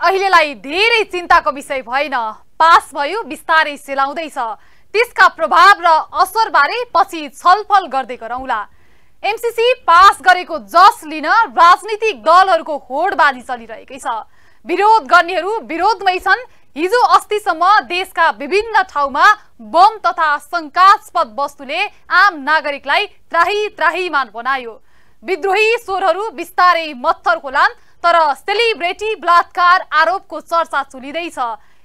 अहिलेलाई धेरै चिन्ताको विषय भएन। पास भयो, बिस्तारै सेलाउँदैछ। त्यसका प्रभाव र असरबारे पछि छलफल गर्दै गरौँला। एमसीसी पास गरेको जस लिन राजनीतिक दलहरूको होडबाजी चलिरहेकै छ। विरोध गर्नेहरू विरोधमै छन्। हिजो अस्तिसम्म देशका विभिन्न ठाउँमा बम तथा शंकास्पद वस्तुले आम नागरिकलाई त्राही-त्राहीमान बनायो। विद्रोही स्वरहरू बिस्तारै मत्थर खोलान्, तर सेलिब्रेटी बलात्कार आरोपको चर्चा चलिँदैछ।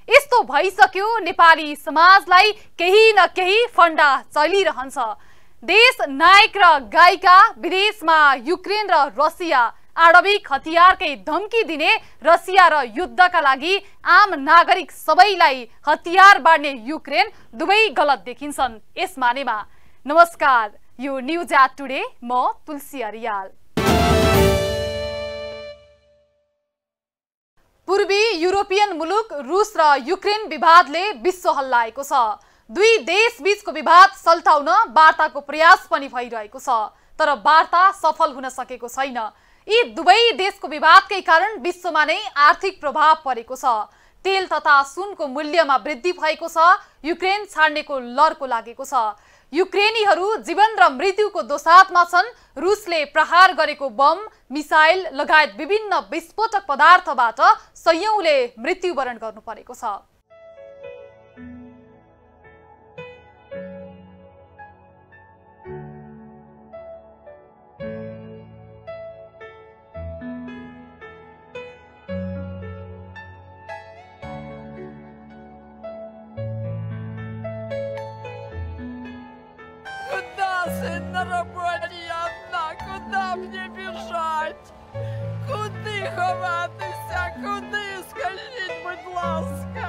यस्तो भइसक्यो, नेपाली समाजलाई केही न केही फन्डा चलिरहन्छ। देश नायक र गायिका, विदेशमा युक्रेन र रसिया, आणविक हतियारकै धम्की दिने रसिया र युद्धका लागि आम नागरिक सबैलाई हतियार बाँड्ने युक्रेन दुवै गलत देखिन्छन् यस मानेमा। नमस्कार, यो न्यूज एट टुडे, म तुलसी अरियाल। पूर्वी युरोपियन मुलुक रुस र युक्रेन विवादले विश्व हल्लाएको छ। दुई देश बीचको विवाद सल्टाउन वार्ताको प्रयास पनि भइरहेको छ, तर वार्ता सफल हुन सकेको छैन। यी दुवै देशको विवादकै कारण विश्वमा नै आर्थिक प्रभाव परेको छ। तेल तथा सुनको मूल्यमा वृद्धि भएको छ। युक्रेन छाड्नेको लरको लागेको छ। युक्रेनीहरू जीवन र मृत्युको दोसाँधमा छन्। रुसले प्रहार गरेको बम, मिसाइल लगायत विभिन्न विस्फोटक पदार्थबाट सयौंले मृत्युवरण गर्नु परेको छ। Сын на работе одна, куда мне бежать? Куди ховатися? Куди, скажіть, будь ласка?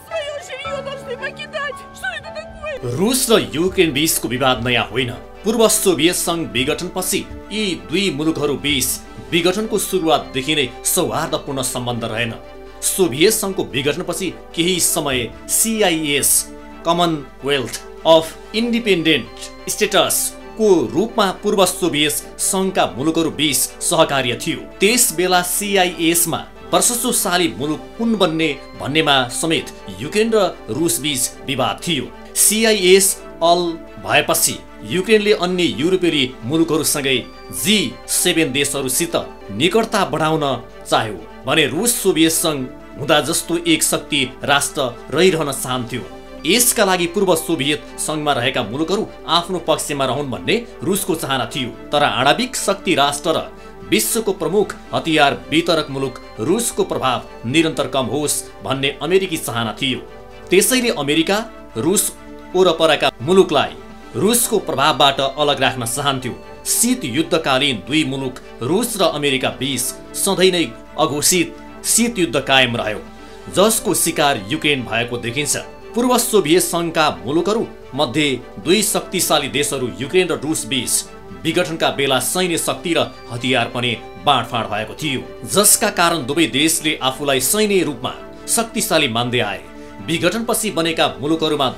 Свое жилье должны покидать. Что это такое? रुस र युक्रेन बीचको विवाद नयाँ होइन। पूर्व सोभियत संघ विघटनपछि यी दुई मुलुकहरू बीच विघटनको सुरुवातदेखि नै सौहार्दपूर्ण सम्बन्ध रहेन। सोभियत संघको विघटनपछि केही समय CIS, Commonwealth of independent status को रूपमा पूर्व सोभियत संघका मुलुकहरू बीच सहकार्य थियो। त्यस बेला CIS मा वर्षौंसाली मुलुक कुन बन्ने भन्नेमा समेत युक्रेन र रुस बीच विवाद थियो। CIS अल भएपछि युक्रेनले अन्य युरोपेली मुलुकहरूसँगै G7 देशहरूसित निकटता बढाउन चाह्यो भने रुस सोभियत संघ हुँदा जस्तो एक शक्ति राष्ट्र रहिरहन चाहन्थ्यो। यसका लागि पूर्व सोभियत संघमा रहेका मुलुकहरू आफ्नो पक्षमा रहन् भन्ने रुसको चाहना थियो। तर आणविक शक्ति राष्ट्र र विश्वको प्रमुख हतियार वितरक मुलुक रुसको प्रभाव निरन्तर कम होस् भन्ने अमेरिकी चाहना थियो। त्यसैले अमेरिका रुस वरपरका मुलुकलाई रुसको प्रभावबाट अलग राख्न चाहन्थ्यो। शीत युद्धकालीन दुई मुलुक रुस र अमेरिका बीच सधैँ नै अघोषित शीत युद्ध कायम रह्यो, जसको शिकार युक्रेन भएको देखिन्छ। पूर्व सोभियत संघका मुलुकहरू मध्ये दुई शक्तिशाली देशहरू युक्रेन र रुस बीच विघटनका बेला सैन्य शक्ति र हतियार पनि बाँडफाँड भएको थियो, जसका कारण दुवै देशले आफूलाई सैन्य रूपमा शक्तिशाली मान्दै आए। विघटनपछि बनेका मुलुकहरूमा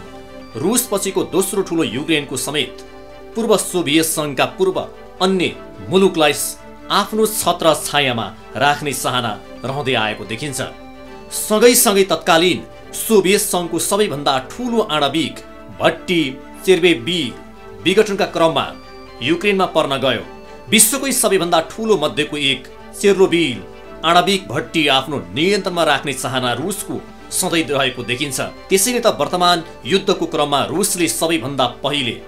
रुस पछिको दोस्रो ठुलो युक्रेनको समेत पूर्व सोभियत संघका पूर्व अन्य मुलुकलाई आफ्नो छत्र छायामा राख्ने चाहना रहँदै आएको देखिन्छ। सँगैसँगै तत्कालीन सोभियत संघको सबैभन्दा ठुलो आणविक भट्टी चेर्नोबिल विघटनका क्रममा युक्रेनमा पर्न गयो। विश्वकै सबैभन्दा ठुलो मध्येको एक चेर्नोबिल आणविक भट्टी आफ्नो नियन्त्रणमा राख्ने चाहना रुसको सधैँ रहेको देखिन्छ। त्यसैले त वर्तमान युद्धको क्रममा रुसले सबैभन्दा पहिले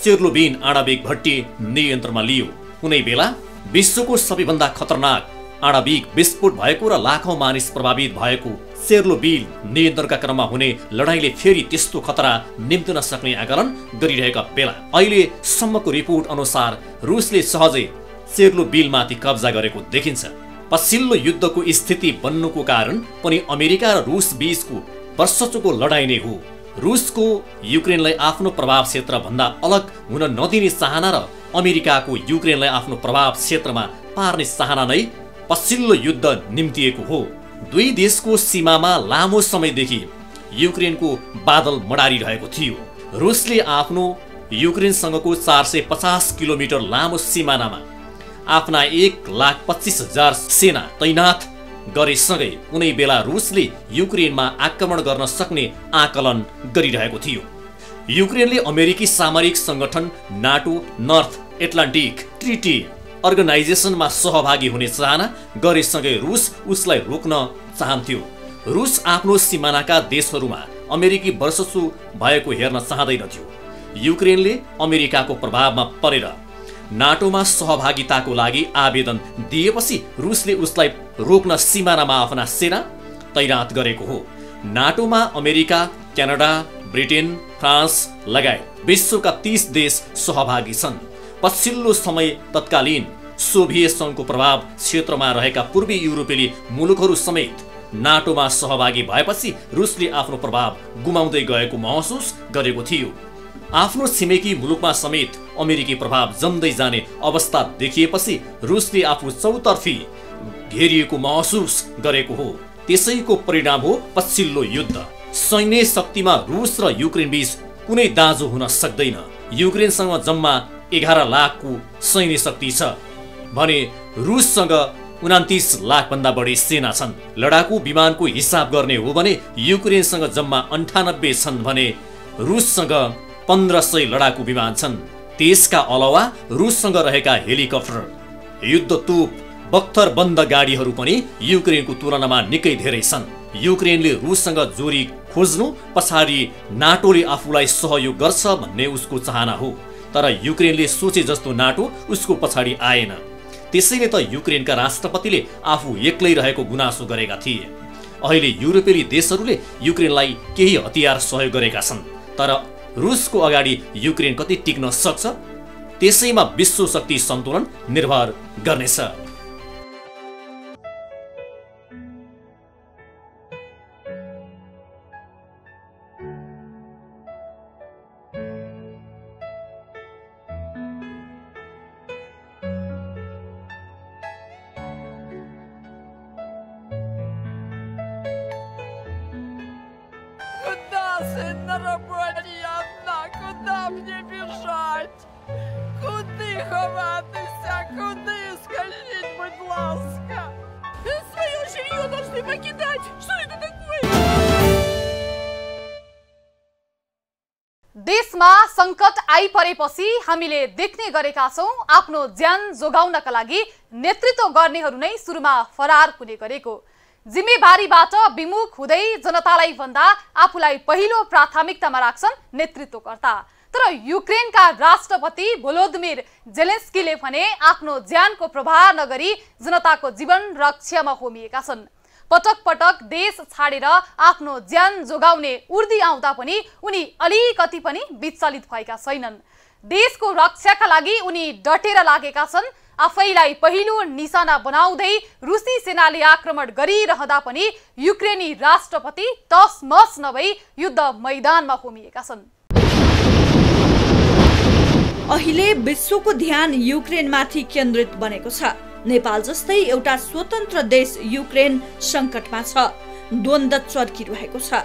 चेर्नोबिल आणविक भट्टी नियन्त्रणमा लियो। कुनै बेला विश्वको सबैभन्दा खतरनाक आणविक विस्फोट भएको र लाखौं मानिस प्रभावित भएको चेर्नोबिल नियन्त्रणका क्रममा हुने लडाईँले फेरि त्यस्तो खतरा निम्तिन सक्ने आकलन गरिरहेका बेला अहिलेसम्मको रिपोर्ट अनुसार रुसले सहजै चेर्नोबिलमाथि कब्जा गरेको देखिन्छ। पछिल्लो युद्धको स्थिति बन्नुको कारण पनि अमेरिका र रुस बीचको वर्षौंको लडाईँ नै हो। रुसको युक्रेनलाई आफ्नो प्रभाव क्षेत्र भन्दा अलग हुन नदिने चाहना र अमेरिकाको युक्रेनलाई आफ्नो प्रभाव क्षेत्रमा पार्ने चाहना नै पछिल्लो युद्ध निम्तिएको हो। दुई देशको सीमामा लामो समयदेखि युक्रेनको बादल मडारिरहेको थियो। रुसले आफ्नो युक्रेनसँगको 450 किलोमिटर लामो सिमानामा आफ्ना 1,25,000 सेना तैनात गरेसँगै कुनै बेला रुसले युक्रेनमा आक्रमण गर्न सक्ने आकलन गरिरहेको थियो। युक्रेनले अमेरिकी सामरिक संगठन नाटो नर्थ एटलान्टिक ट्रिटी अर्गनाइजेसनमा सहभागी हुने चाहना गरेसँगै रुस उसलाई रोक्न चाहन्थ्यो। रुस आफ्नो सिमानाका देशहरूमा अमेरिकी वर्चस्व भएको हेर्न चाहँदैनथ्यो। युक्रेनले अमेरिकाको प्रभावमा परेर नाटोमा सहभागिताको लागि आवेदन दिएपछि रुसले उसलाई रोक्न सिमानामा आफ्ना सेना तैनात गरेको हो। नाटोमा अमेरिका, क्यानाडा, ब्रिटेन, फ्रान्स लगायत विश्वका 30 देश सहभागी छन्। पछिल्लो समय तत्कालीन सोभियत सङ्घको प्रभाव क्षेत्रमा रहेका पूर्वी युरोपेली मुलुकहरू समेत नाटोमा सहभागी भएपछि रुसले आफ्नो प्रभाव गुमाउँदै गएको महसुस गरेको थियो। आफ्नो छिमेकी मुलुकमा समेत अमेरिकी प्रभाव जम्दै जाने अवस्था देखिएपछि रुसले आफू चौतर्फी घेरिएको महसुस गरेको हो। त्यसैको परिणाम हो पछिल्लो युद्ध। सैन्य शक्तिमा रुस र युक्रेन बीच कुनै दाँजो हुन सक्दैन। युक्रेनसँग जम्मा 11 लाखको सैन्य शक्ति छ भने रुससँग 29 लाख भन्दा बढी सेना छन्। लडाकु विमानको हिसाब गर्ने हो भने युक्रेनसँग जम्मा 98 छन् भने रुससँग 1500 लडाकु विमान छन्। त्यसका अलावा रुससँग रहेका हेलिकप्टर, युद्ध तोप, बख्तर बन्द गाडीहरू पनि युक्रेनको तुलनामा निकै धेरै छन्। युक्रेनले रुससँग जोरी खोज्नु पछाडि नाटोले आफूलाई सहयोग गर्छ भन्ने उसको चाहना हो। तर युक्रेनले सोचे जस्तो नाटो उसको पछाडि आएन। त्यसैले त युक्रेनका राष्ट्रपतिले आफू एक्लै रहेको गुनासो गरेका थिए। अहिले युरोपेली देशहरूले युक्रेनलाई केही हतियार सहयोग गरेका छन्। तर रुसको अगाडि युक्रेन कति टिक्न सक्छ त्यसैमा विश्व शक्ति सन्तुलन निर्भर गर्नेछ। Куда, сын, на работе одна? Куда мне бежать? Куди ховатися? Куди? Скажіть, будь ласка. Свое жилье должны покидать. Что это такое? देशमा संकट आइपरेपछि हामीले देख्ने गरेका छौं आफ्नो ज्यान जोगाउनका लागि नेतृत्व गर्नेहरू नै सुरुमा फरार हुने गरेको। जिम्मेवारीबाट विमुख हुँदै जनतालाई भन्दा आफूलाई पहिलो प्राथमिकतामा राख्छन् नेतृत्वकर्ता। तर युक्रेनका राष्ट्रपति भोलोदिमिर जेलेन्स्कीले भने आफ्नो ज्यानको प्रवाह नगरी जनताको जीवन रक्षामा होमिएका छन्। पटक पटक देश छाडेर आफ्नो ज्यान जोगाउने उर्दी आउँदा पनि उनी अलिकति पनि विचलित भएका छैनन्। देशको रक्षाका लागि उनी डटेर लागेका छन्। आफैलाई पहिलो निशाना बनाउँदै रुसी सेनाले आक्रमण गरिरहँदा पनि युक्रेनी राष्ट्रपति तसमस नभई युद्ध मैदानमा होमिएका छन्। अहिले विश्वको ध्यान युक्रेनमाथि केन्द्रित बनेको छ। नेपाल जस्तै एउटा स्वतन्त्र देश युक्रेन संकटमा छ, द्वन्द्व चर्किरहेको छ।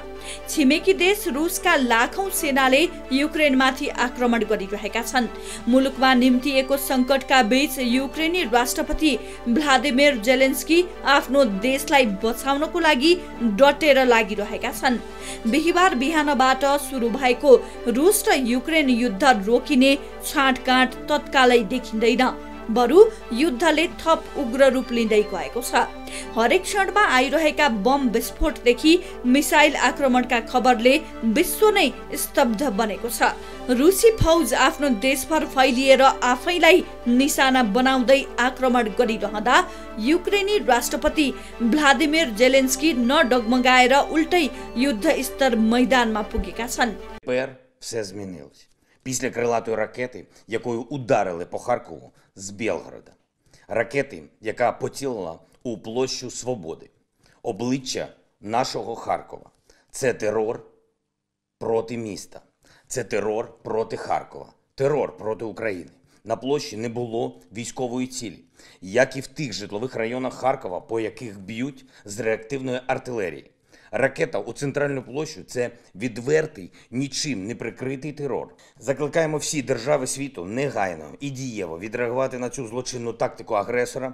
छिमेकी देश रुसका लाखौं सेनाले युक्रेनमाथि आक्रमण गरिरहेका छन्। मुलुकमा निम्तिएको संकटका बीच युक्रेनी राष्ट्रपति भ्लादिमिर जेलेन्स्की आफ्नो देशलाई बचाउनको लागि डटेर लागिरहेका छन्। बिहिबार बिहानबाट सुरु भएको रुस र युक्रेन युद्ध रोकिने छाँटकाँट तत्कालै देखिँदैन, बरु युद्धले थप उग्र रूप लिँदै गएको छ। हरेक क्षणमा आइरहेका बम विस्फोटदेखि मिसाइल आक्रमणका खबरले विश्व नै स्तब्ध बनेको छ। रुसी फौज आफ्नो देशभर फैलिएर आफैलाई निशाना बनाउँदै आक्रमण गरिरहँदा युक्रेनी राष्ट्रपति भ्लादिमिर जेलेन्स्की नडगमगाएर उल्टै युद्ध स्तर मैदानमा पुगेका छन्। Все змінилось. Після крилатої ракети, якою ударили по Харкову з Білгорода. Ракети, яка поцілила у площу Свободи. Обличчя нашого Харкова. Це терор проти міста. Це терор проти Харкова. Терор проти України. На площі не було військової цілі, як і в тих житлових районах Харкова, по яких б'ють з реактивної артилерії. Ракета у центральну площу – це відвертий, нічим не прикритий терор. Закликаємо всі держави світу негайно і дієво відреагувати на цю злочинну тактику агресора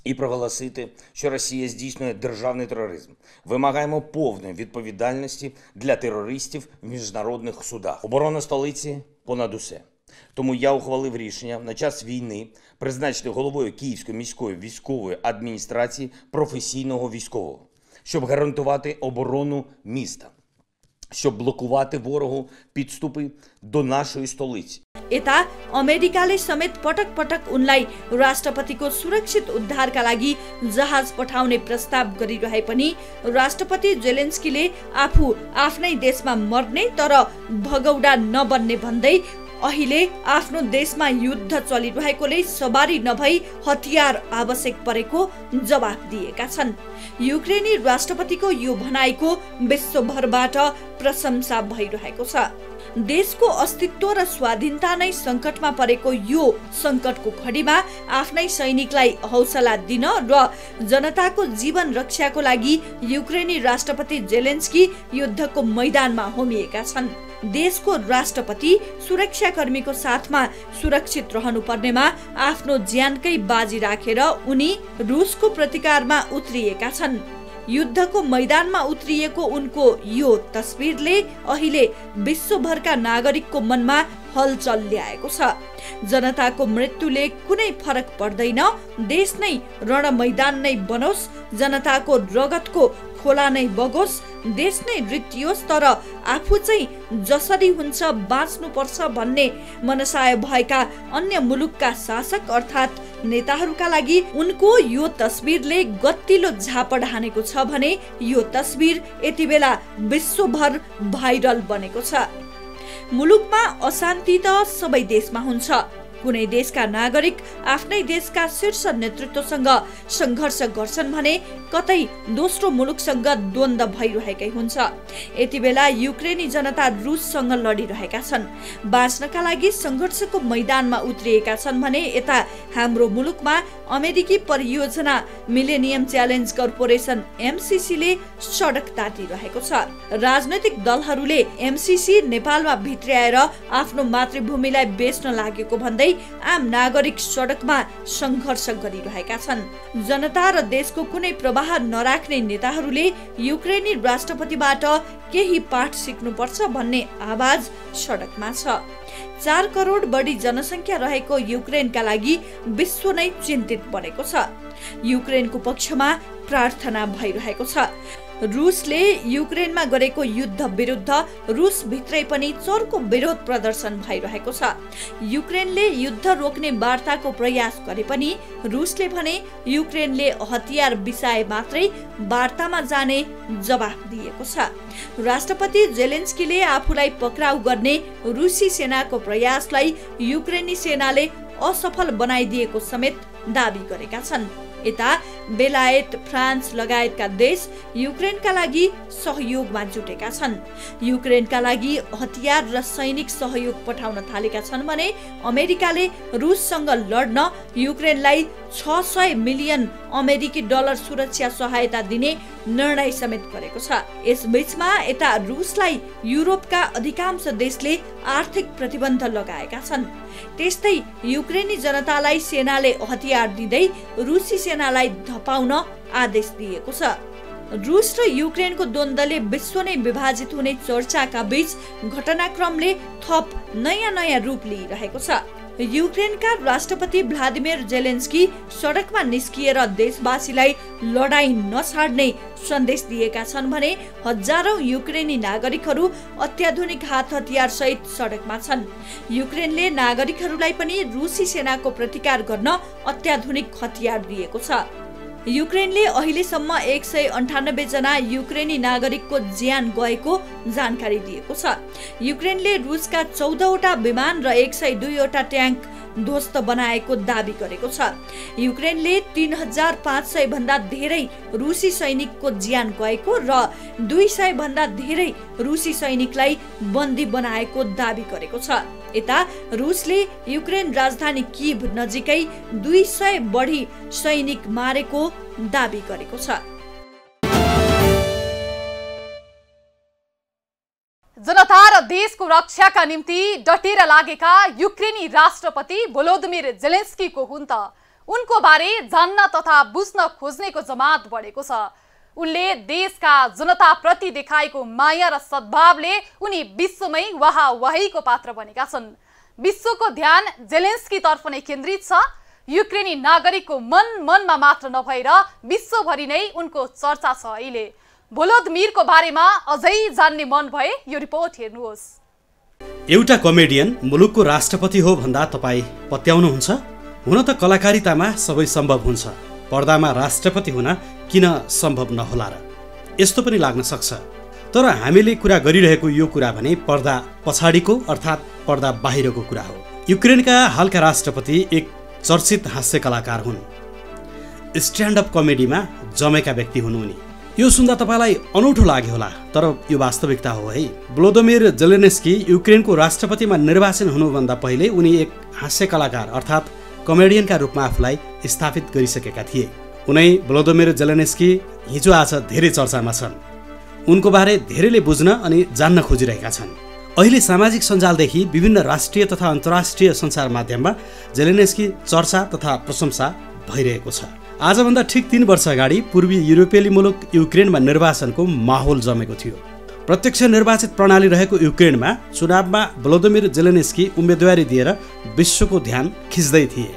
і проголосити, що Росія здійснює державний тероризм. Вимагаємо повної відповідальності для терористів в міжнародних судах. Оборона столиці понад усе. Тому я ухвалив рішення на час війни призначити головою Київської міської військової адміністрації професійного військового, щоб гарантувати оборону міста, щоб блокувати ворогу підступы до нашей столицы. यता अमेरिकाले समेत पटक पटक उनलाई राष्ट्रपतिको सुरक्षित उद्धारका लागि जहाज पठाउने प्रस्ताव गरिरहे पनि राष्ट्रपति जेलेन्स्कीले आफू आफ्नै देशमा मर्ने तर भगौडा नबन्ने भन्दै अहिले आफ्नो देशमा युद्ध चलिरहेकोले सवारी नभई हतियार आवश्यक परेको जवाफ दिएका छन्। युक्रेनी राष्ट्रपतिको यो भनाइको विश्वभरबाट प्रशंसा भइरहेको छ। देशको अस्तित्व र स्वाधीनता नै संकटमा परेको यो संकटको घडीमा आफ्नै सैनिकलाई हौसला दिन र जनताको जीवन रक्षाको लागि युक्रेनी राष्ट्रपति जेलेन्स्की युद्धको मैदानमा होमिएका छन्। देशको राष्ट्रपति सुरक्षाकर्मीको साथमा सुरक्षित रहनु पर्नेमा आफ्नो ज्यानकै बाजी राखेर उनी रुसको प्रतिकारमा उत्रिएका छन्। युद्धको मैदानमा उत्रिएको उनको यो तस्बिरले अहिले विश्वभरका नागरिकको मनमा हलचल ल्याएको छ। जनताको मृत्युले कुनै फरक पर्दैन, देश नै रण मैदान नै बनोस्, जनताको रगतको खोला नै बगोस्, देश नै रित्तियोस्, तर आफू चाहिँ जसरी हुन्छ बाँच्नुपर्छ भन्ने मनसाय भएका अन्य मुलुकका शासक अर्थात् नेताहरूका लागि उनको यो तस्बिरले गतिलो झापड हानेको छ भने यो तस्बिर यति बेला विश्वभर भाइरल बनेको छ। मुलुकमा अशान्ति त सबै देशमा हुन्छ। कुनै देशका नागरिक आफ्नै देशका शीर्ष नेतृत्वसँग संघर्ष गर्छन् भने कतै दोस्रो मुलुकसँग द्वन्द्व भइरहेकै हुन्छ। यति बेला युक्रेनी जनता रुससँग लडिरहेका छन्, बाँच्नका लागि संघर्षको मैदानमा उत्रिएका छन् भने यता हाम्रो मुलुकमा अमेरिकी परियोजना मिलेनियम च्यालेन्ज कर्पोरेसन एमसीसीले सडक तातिरहेको छ। राजनैतिक दलहरूले एमसीसी नेपालमा भित्र्याएर आफ्नो मातृभूमिलाई बेच्न लागेको भन्दै आम नागरिक सडकमा संघर्ष गरिरहेका छन्। जनता र देशको कुनै प्रवाह नराख्ने नेताहरूले युक्रेनी राष्ट्रपतिबाट केही पाठ सिक्नुपर्छ भन्ने आवाज सडकमा छ। 4 करोड बढी जनसंख्या रहेको युक्रेनका लागि विश्व नै चिन्तित बनेको छ। युक्रेनको पक्षमा प्रार्थना भइरहेको छ। रुसले युक्रेनमा गरेको युद्ध विरुद्ध रुस भित्रै पनि चर्को विरोध प्रदर्शन भइरहेको छ। युक्रेनले युद्ध रोक्ने वार्ताको प्रयास गरे पनि रुसले भने युक्रेनले हतियार बिसाए मात्रै वार्तामा जाने जवाफ दिएको छ। राष्ट्रपति जेलेन्स्कीले आफूलाई पक्राउ गर्ने रुसी सेनाको प्रयासलाई युक्रेनी सेनाले असफल बनाइदिएको समेत दाबी गरेका छन्। यता बेलायत, फ्रान्स लगायतका देश युक्रेनका लागि सहयोगमा जुटेका छन्। युक्रेनका लागि हतियार र सैनिक सहयोग पठाउन थालेका छन् भने अमेरिकाले रुससँग लड्न युक्रेनलाई 600 मिलियन अमेरिकी डलर सुरक्षा सहायता दिने निर्णय समेत गरेको छ। यसबीचमा यता रुसलाई युरोपका अधिकांश देशले आर्थिक प्रतिबन्ध लगाएका छन्। त्यस्तै युक्रेनी जनतालाई सेनाले हतियार दिँदै रुसी सेनालाई धपाउन आदेश दिएको छ। रुस र युक्रेनको द्वन्द्वले विश्व नै विभाजित हुने चर्चाका बीच घटनाक्रमले थप नयाँ रूप लिइरहेको छ। युक्रेनका राष्ट्रपति भ्लादिमिर जेलेन्स्की सडकमा निस्किएर देशवासीलाई लडाई नछाड्ने सन्देश दिएका छन् भने हजारौं युक्रेनी नागरिकहरू अत्याधुनिक हात हतियार सहित सडकमा छन्। युक्रेनले नागरिकहरूलाई पनि रुसी सेनाको प्रतिकार गर्न अत्याधुनिक हतियार दिएको छ। युक्रेनले अहिलेसम्म 198 जना युक्रेनी नागरिकको ज्यान गएको जानकारी दिएको छ। युक्रेनले रुसका 14 वटा विमान र 102 वटा ट्याङ्क ध्वस्त बनाएको दाबी गरेको छ। युक्रेनले 3500 भन्दा धेरै रुसी सैनिकको ज्यान गएको र 200 भन्दा धेरै रुसी सैनिकलाई बन्दी बनाएको दाबी गरेको छ। यता रुसले युक्रेन राजधानी कीव नजिकै 200 बढी सैनिक मारेको दाबी गरेको छ। जनता र देशको रक्षाका निम्ति डटेर लागेका युक्रेनी राष्ट्रपति भोलोदिमिर जेलेन्स्कीको हुन् त उनको बारे जान्न तथा बुझ्न खोज्नेको जमात बढेको छ। उनले देशका जनताप्रति देखाएको माया र सद्भावले उनी विश्वमै वाहावाहीको पात्र बनेका छन्। विश्वको ध्यान जेलेन्स्कीतर्फ नै केन्द्रित छ। युक्रेनी नागरिकको मनमा मात्र नभएर विश्वभरि नै उनको चर्चा छ। अहिले भोलोदिमिरको बारेमा अझै जान्ने मन भए यो रिपोर्ट हेर्नुहोस्। एउटा कमेडियन मुलुकको राष्ट्रपति हो भन्दा तपाईँ पत्याउनुहुन्छ? हुन त कलाकारितामा सबै सम्भव हुन्छ, पर्दामा राष्ट्रपति हुन किन सम्भव नहोला र? यस्तो पनि लाग्न सक्छ। तर हामीले कुरा गरिरहेको यो कुरा भने पर्दा पछाडिको अर्थात् पर्दा बाहिरको कुरा हो। युक्रेनका हालका राष्ट्रपति एक चर्चित हास्य कलाकार हुन्। स्ट्यान्डअप कमेडीमा जमेका व्यक्ति हुन् उनी। यो सुन्दा तपाईँलाई अनौठो लाग्यो होला, तर यो वास्तविकता हो है। भ्लोदिमिर जेलेन्स्की युक्रेनको राष्ट्रपतिमा निर्वाचन हुनुभन्दा पहिले उनी एक हास्य कलाकार अर्थात् कमेडियनका रूपमा आफूलाई स्थापित गरिसकेका थिए। उनै भ्लोदिमिर जेलेन्स्की हिजो आज धेरै चर्चामा छन्। उनको बारे धेरैले बुझ्न अनि जान्न खोजिरहेका छन्। अहिले सामाजिक सञ्जालदेखि विभिन्न राष्ट्रिय तथा अन्तर्राष्ट्रिय सञ्चार माध्यममा जेलेन्स्की चर्चा तथा प्रशंसा भइरहेको छ। आजभन्दा ठिक 3 वर्ष अगाडि पूर्वी युरोपेली मुलुक युक्रेनमा निर्वाचनको माहौल जमेको थियो। प्रत्यक्ष निर्वाचित प्रणाली रहेको युक्रेनमा चुनावमा भ्लोदिमिर जेलेन्स्की उम्मेदवारी दिएर विश्वको ध्यान खिच्दै थिए।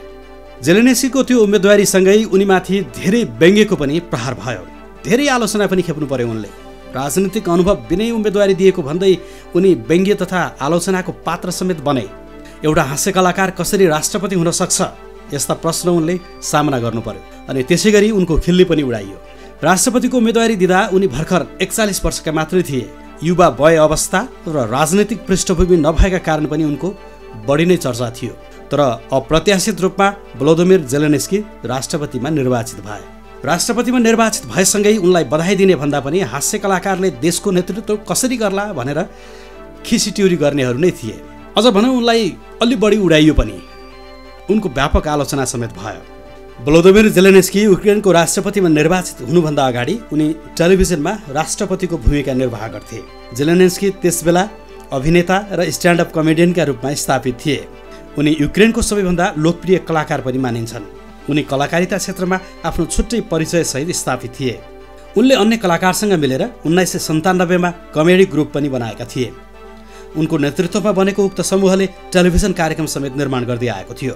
जेलेन्स्कीको त्यो उम्मेदवारीसँगै उनीमाथि धेरै व्यङ्ग्यको पनि प्रहार भयो। धेरै आलोचना पनि खेप्नु पर्यो उनले। राजनीतिक अनुभव बिनै उम्मेदवारी दिएको भन्दै उनी व्यङ्ग्य तथा आलोचनाको पात्र समेत बने। एउटा हास्य कलाकार कसरी राष्ट्रपति हुन सक्छ? यस्ता प्रश्न उनले सामना गर्नु पर्यो अनि त्यसैगरी उनको खिल्ली पनि उडाइयो। राष्ट्रपतिको उम्मेदवारी दिँदा उनी भर्खर 41 वर्षका मात्रै थिए। युवा वय अवस्था र राजनीतिक पृष्ठभूमि नभएका कारण पनि उनको बढी नै चर्चा थियो। तर अप्रत्याशित रूपमा भ्लोदिमिर जेलेन्स्की राष्ट्रपतिमा निर्वाचित भए। राष्ट्रपतिमा निर्वाचित भएसँगै उनलाई बधाई दिने भन्दा पनि हास्य कलाकारले देशको नेतृत्व कसरी गर्ला भनेर खिसिट्युरी गर्नेहरू नै थिए। अझ भनौँ उनलाई अलि बढी उडाइयो पनि। उनको व्यापक आलोचना समेत भयो। भ्लोदिमिर जेलेन्स्की युक्रेनको राष्ट्रपतिमा निर्वाचित हुनुभन्दा अगाडि उनी टेलिभिजनमा राष्ट्रपतिको भूमिका निर्वाह गर्थे। जेलेन्स्की त्यसबेला अभिनेता र स्ट्यान्डअप कमेडियनका रूपमा स्थापित थिए। उनी युक्रेनको सबैभन्दा लोकप्रिय कलाकार पनि मानिन्छन्। उनी कलाकारिता क्षेत्रमा आफ्नो छुट्टै परिचयसहित स्थापित थिए। उनले अन्य कलाकारसँग मिलेर 1997 मा कमेडी ग्रुप पनि बनाएका थिए। उनको नेतृत्वमा बनेको उक्त समूहले टेलिभिजन कार्यक्रम समेत निर्माण गर्दै आएको थियो।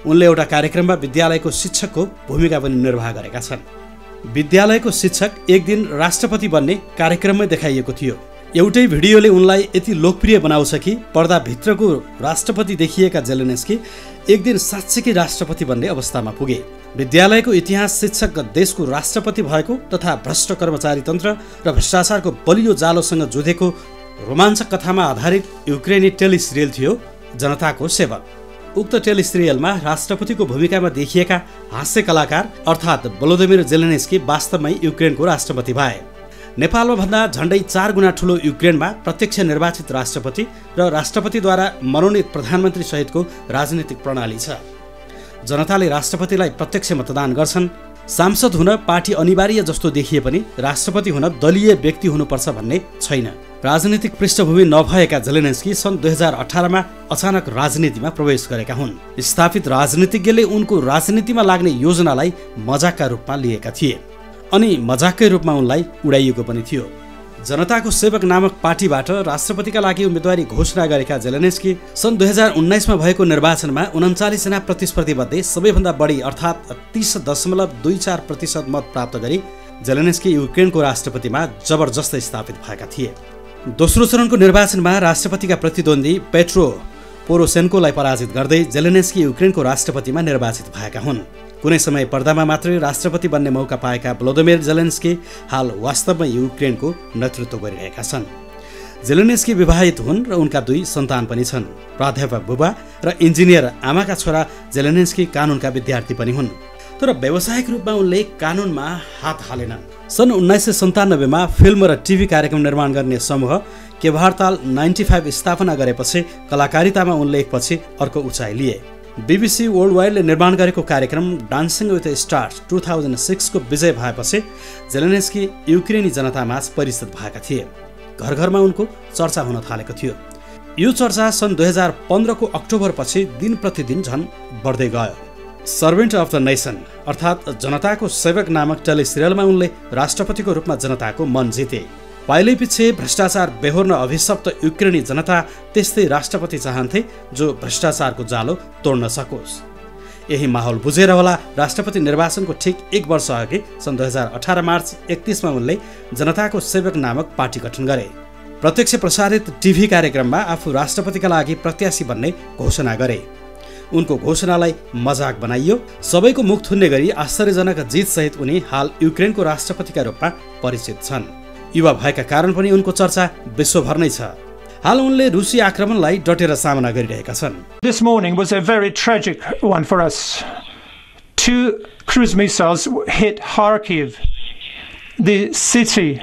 उनले एउटा कार्यक्रममा विद्यालयको शिक्षकको भूमिका पनि निर्वाह गरेका छन्। विद्यालयको शिक्षक एक दिन राष्ट्रपति बन्ने कार्यक्रममै देखाइएको थियो। एउटै भिडियोले उनलाई यति लोकप्रिय बनाउँछ कि पर्दाभित्रको राष्ट्रपति देखिएका जेलेन्स्की एक दिन साँच्चैकै राष्ट्रपति बन्ने अवस्थामा पुगे। विद्यालयको इतिहास शिक्षक देशको राष्ट्रपति भएको तथा भ्रष्ट कर्मचारी तन्त्र र भ्रष्टाचारको बलियो जालोसँग जुधेको रोमाञ्चक कथामा आधारित युक्रेनी टेलिसिरियल थियो जनताको सेवक। उक्त टेलिसिरियलमा राष्ट्रपतिको भूमिकामा देखिएका हास्य कलाकार अर्थात् भ्लोदिमिर जेलेन्स्की वास्तवमै युक्रेनको राष्ट्रपति भए। नेपालमा भन्दा झन्डै 4 गुणा ठुलो युक्रेनमा प्रत्यक्ष निर्वाचित राष्ट्रपति र राष्ट्रपतिद्वारा मनोनित प्रधानमन्त्री सहितको राजनीतिक प्रणाली छ। जनताले राष्ट्रपतिलाई प्रत्यक्ष मतदान गर्छन्। सांसद हुन पार्टी अनिवार्य जस्तो देखिए पनि राष्ट्रपति हुन दलीय व्यक्ति हुनुपर्छ भन्ने छैन। राजनीतिक पृष्ठभूमि नभएका जेलेन्स्की सन् 2018 मा अचानक राजनीतिमा प्रवेश गरेका हुन्। स्थापित राजनीतिज्ञले उनको राजनीतिमा लाग्ने योजनालाई मजाकका रूपमा लिएका थिए अनि मजाककै रूपमा उनलाई उडाइएको पनि थियो। जनताको सेवक नामक पार्टीबाट राष्ट्रपतिका लागि उम्मेदवारी घोषणा गरेका जेलेन्स्की सन् 2019 मा भएको निर्वाचनमा 39 जना प्रतिस्पर्धी मध्ये सबैभन्दा बढी अर्थात् 30.24% मत प्राप्त गरी जेलेन्स्की युक्रेनको राष्ट्रपतिमा जबरजस्त स्थापित भएका थिए। दोस्रो चरणको निर्वाचनमा राष्ट्रपतिका प्रतिद्वन्दी पेट्रो पोरोसेन्कोलाई पराजित गर्दै जेलेन्स्की युक्रेनको राष्ट्रपतिमा निर्वाचित भएका हुन्। कुनै समय पर्दामा मात्रै राष्ट्रपति बन्ने मौका पाएका भ्लोदिमिर जेलेन्स्की हाल वास्तवमा युक्रेनको नेतृत्व गरिरहेका छन्। जेलेन्स्की विवाहित हुन् र उनका 2 सन्तान पनि छन्। प्राध्यापक बुबा र इन्जिनियर आमाका छोरा जेलेन्स्की कानुनका विद्यार्थी पनि हुन्। तर व्यावसायिक रूपमा उनले कानुनमा हात हालेनन्। सन् 1997 मा फिल्म र टिभी कार्यक्रम निर्माण गर्ने समूह केभारताल 95 स्थापना गरेपछि कलाकारितामा उनले एकपछि अर्को उचाइ लिए। BBC वर्ल्ड वाइडले निर्माण गरेको कार्यक्रम डान्सिङ विथ स्टार्स 2006 को विजय भएपछि जेलेन्स्की युक्रेनी जनतामाझ परिचित भएका थिए। घर घरमा उनको चर्चा हुन थालेको थियो। यो चर्चा सन् 2015 को अक्टोबर पछि दिन प्रतिदिन झन् बढ्दै गयो। सर्भेन्ट अफ द नेसन अर्थात् जनताको सेवक नामक टेलिसिरियलमा उनले राष्ट्रपतिको रूपमा जनताको मन जिते। पाइलै पछि भ्रष्टाचार बेहोर्न अभिशप्त युक्रेनी जनता त्यस्तै राष्ट्रपति चाहन्थे जो भ्रष्टाचारको जालो तोड्न सकोस्। यही माहौल बुझेर होला राष्ट्रपति निर्वाचनको ठिक 1 वर्ष अघि सन् 2018 मार्च 31 मा उनले जनताको सेवक नामक पार्टी गठन गरे। प्रत्यक्ष प्रसारित टिभी कार्यक्रममा आफू राष्ट्रपतिका लागि प्रत्याशी बन्ने घोषणा गरे। उनको घोषणालाई मजाक बनाइयो। सबैको मुख थुन्ने गरी आश्चर्यजनक जितसहित उनी हाल युक्रेनको राष्ट्रपतिका रूपमा परिचित छन्। युवा भएका कारण पनि उनको चर्चा विश्वभर नै छ। हाल उनले रुसी आक्रमणलाई डटेर सामना गरिरहेका छन्। This morning was a very tragic one for us. 2 cruise missiles hit Kharkiv, the city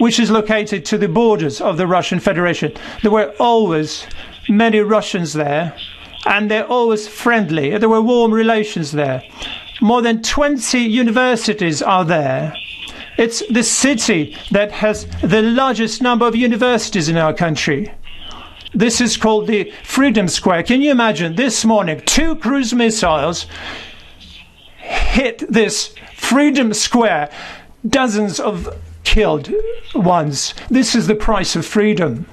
which is located to the borders of the Russian Federation. There were always many Russians there, and they're always friendly. There were warm relations there. More than 20 universities are there. It's the city that has the largest number of universities in our country. This is called the Freedom Square. Can you imagine this morning 2 cruise missiles hit this Freedom Square, dozens of killed ones. This is the price of freedom.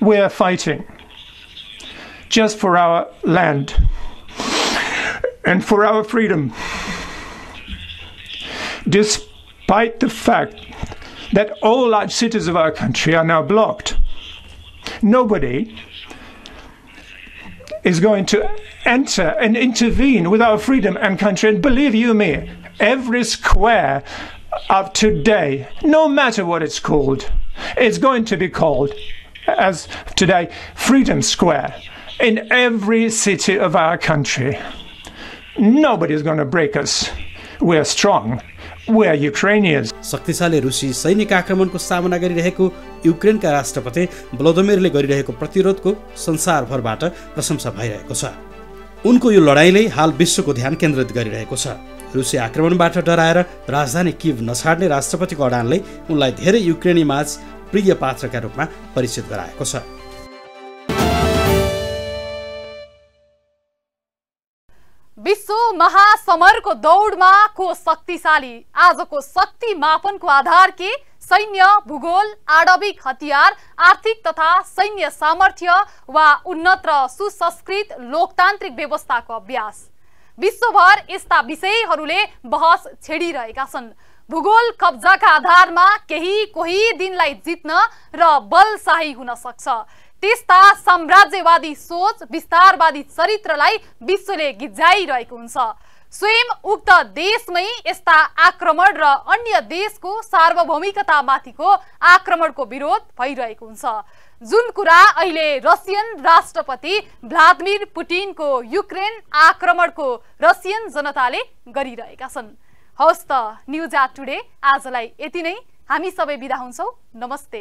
We are fighting just for our land and for our freedom, despite the fact that all large cities of our country are now blocked. Nobody is going to enter and intervene with our freedom and country. And believe you me, every square of today, no matter what it's called, it's going to be called, as today, Freedom Square in every city of our country. Nobody is going to break us. We are strong. We are Ukrainians. शक्तिशाली रुसी सैनिक आक्रमणको सामना गरिरहेको युक्रेनका राष्ट्रपति भ्लादिमिरले गरिरहेको प्रतिरोधको संसारभरबाट प्रशंसा भइरहेको छ। उनको यो लडाईँले हाल विश्वको ध्यान केन्द्रित गरिरहेको छ। रुसी आक्रमणबाट डराएर राजधानी किभ नछाड्ने राष्ट्रपतिको अडानले उनलाई धेरै युक्रेनी माझ प्रिय पात्रका रूपमा परिचित गराएको छ। विश्व महासमरको दौडमा को शक्तिशाली आजको शक्ति मापनको आधार के सैन्य भूगोल आणविक हतियार आर्थिक तथा सैन्य सामर्थ्य वा उन्नत र सुसंस्कृत लोकतान्त्रिक व्यवस्थाको अभ्यास। विश्वभर यस्ता विषयहरूले बहस छेडिरहेका छन्। भूगोल कब्जाका आधारमा कोही दिनलाई जित्न र बलशाही हुन सक्छ। त्यस्ता साम्राज्यवादी सोच विस्तारवादी चरित्रलाई विश्वले गिज्जाइरहेको हुन्छ। स्वयं उक्त देशमै यस्ता आक्रमण र अन्य देशको सार्वभौमिकतामाथिको आक्रमणको विरोध भइरहेको हुन्छ, जुन कुरा अहिले रसियन राष्ट्रपति भ्लादिमिर पुटिनको युक्रेन आक्रमणको रसियन जनताले गरिरहेका छन्। हवस् त न्युज एट टुडे आजलाई यति नै। हामी सबै बिदा हुन्छौँ। नमस्ते।